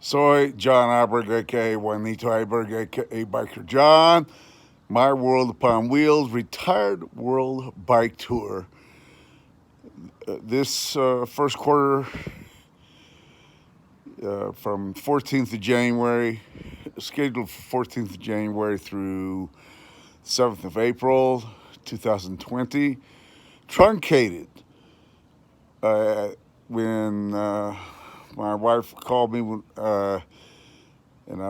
Soy John Alberg, aka Juanito Alberg, aka Biker John. My World Upon Wheels retired world bike tour. This first quarter from 14th of January, scheduled for 14th of January through 7th of April 2020, truncated when my wife called me and I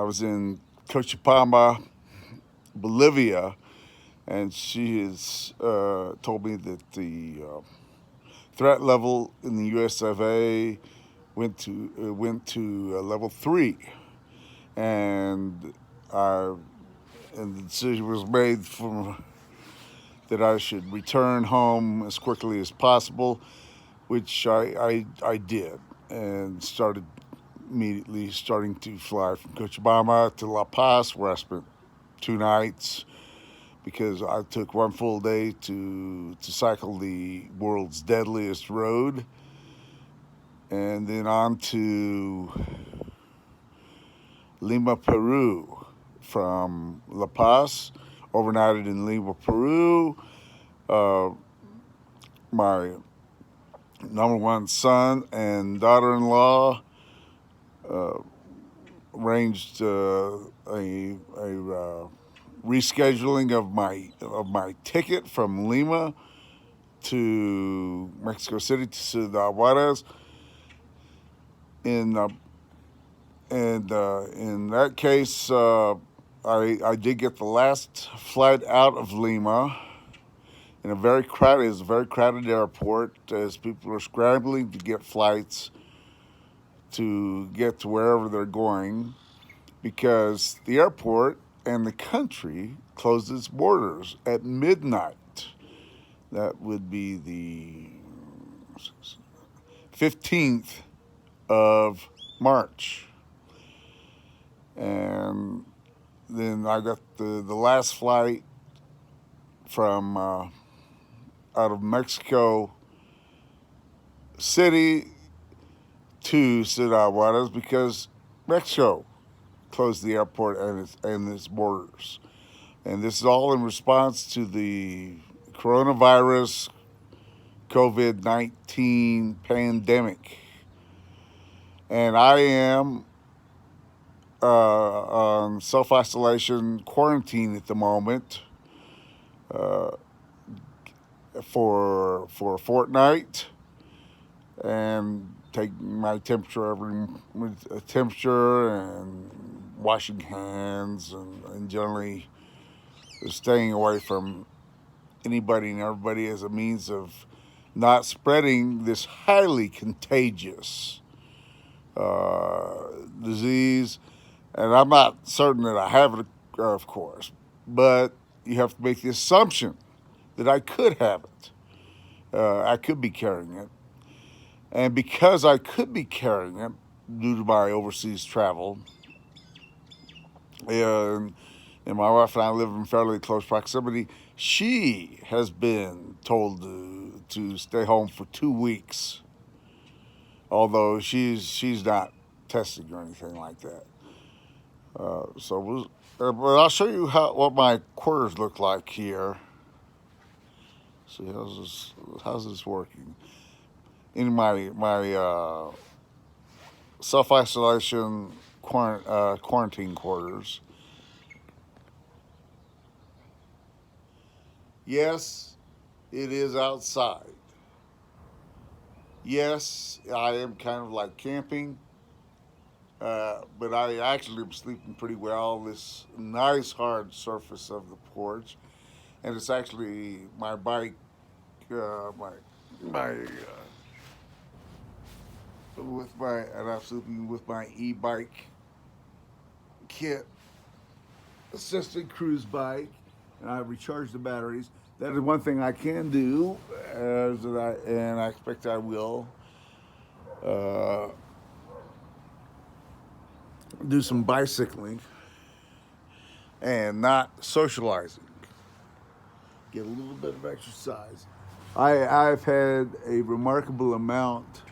was in Cochabamba, Bolivia, and she has told me that the threat level in the US of A went to level 3, and and the decision was made that I should return home as quickly as possible, which I did, and started immediately starting to fly from Cochabamba to La Paz, where I spent 2 nights, because I took one full day to cycle the world's deadliest road, and then on to Lima, Peru. From La Paz, overnighted in Lima, Peru. My number one son and daughter-in-law arranged a rescheduling of my ticket from Lima to Mexico City to Ciudad Juarez. In that case, I did get the last flight out of Lima in a very crowded airport, as people are scrambling to get flights to get to wherever they're going, because the airport and the country closed its borders at midnight. That would be the 15th of March. And then I got the last flight from out of Mexico City to Ciudad Juarez, because Mexico closed the airport and its borders. And this is all in response to the coronavirus COVID-19 pandemic. And I am on self-isolation quarantine at the moment for a fortnight, and taking my temperature and washing hands, and generally staying away from anybody and everybody as a means of not spreading this highly contagious disease. And I'm not certain that I have it, of course, but you have to make the assumption that I could have it. I could be carrying it. And because I could be carrying it due to my overseas travel, and my wife and I live in fairly close proximity, she has been told to stay home for 2 weeks, although she's not testing or anything like that. But I'll show you what my quarters look like here. See, how's this working? In my self-isolation quarantine quarters. Yes, it is outside. Yes, I am kind of like camping, but I actually am sleeping pretty well. This nice hard surface of the porch, and it's actually my bike, my and I'm sleeping with my e-bike kit, assisted cruise bike, and I recharged the batteries. That is one thing I can do, and I expect I will uh, do some bicycling and not socializing. Get a little bit of exercise. I've had a remarkable amount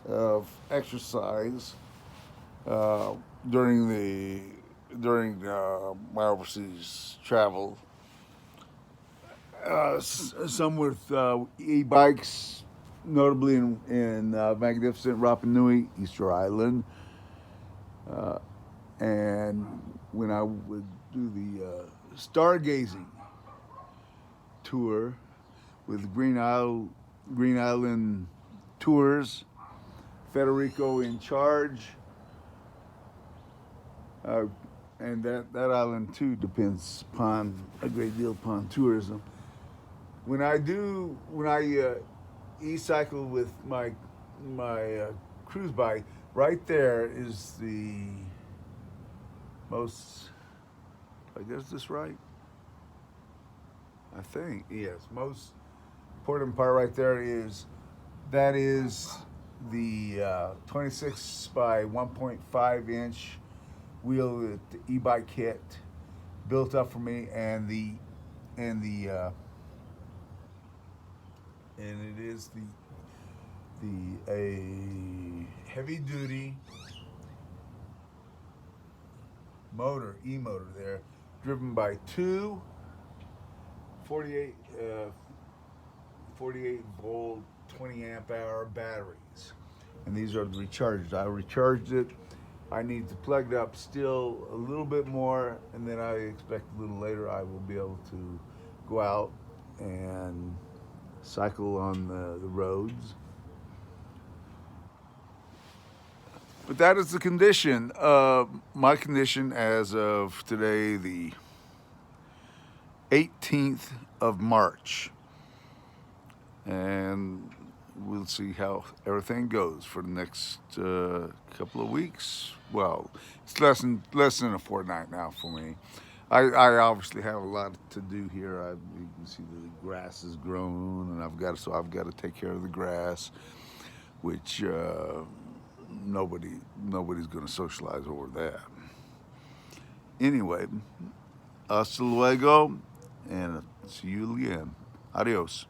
of exercise uh, during my overseas travel. Some with e-bikes, notably in magnificent Rapa Nui, Easter Island, and when I would do the stargazing tour with Green Island Tours, Federico in charge, uh, and that island too depends upon a great deal upon tourism. When I e-cycle with my cruise bike, right there is the most. I guess this right. I think yes. Most important part right there is that is the 26 by 1.5 inch wheel that the e-bike kit built up for me, and and the and it is the a heavy duty motor there, driven by two 48 48 volt 20 amp hour batteries, and these are the recharged. I recharged it. I need to plug it up still a little bit more, and then I expect a little later I will be able to go out and cycle on the roads. But that is the condition. My condition as of today, the 18th of March. And we'll see how everything goes for the next couple of weeks. Well, it's less than a fortnight now for me. I obviously have a lot to do here. You can see the grass has grown, and I've got to take care of the grass, which nobody's going to socialize over that. Anyway, hasta luego, and see you again. Adios.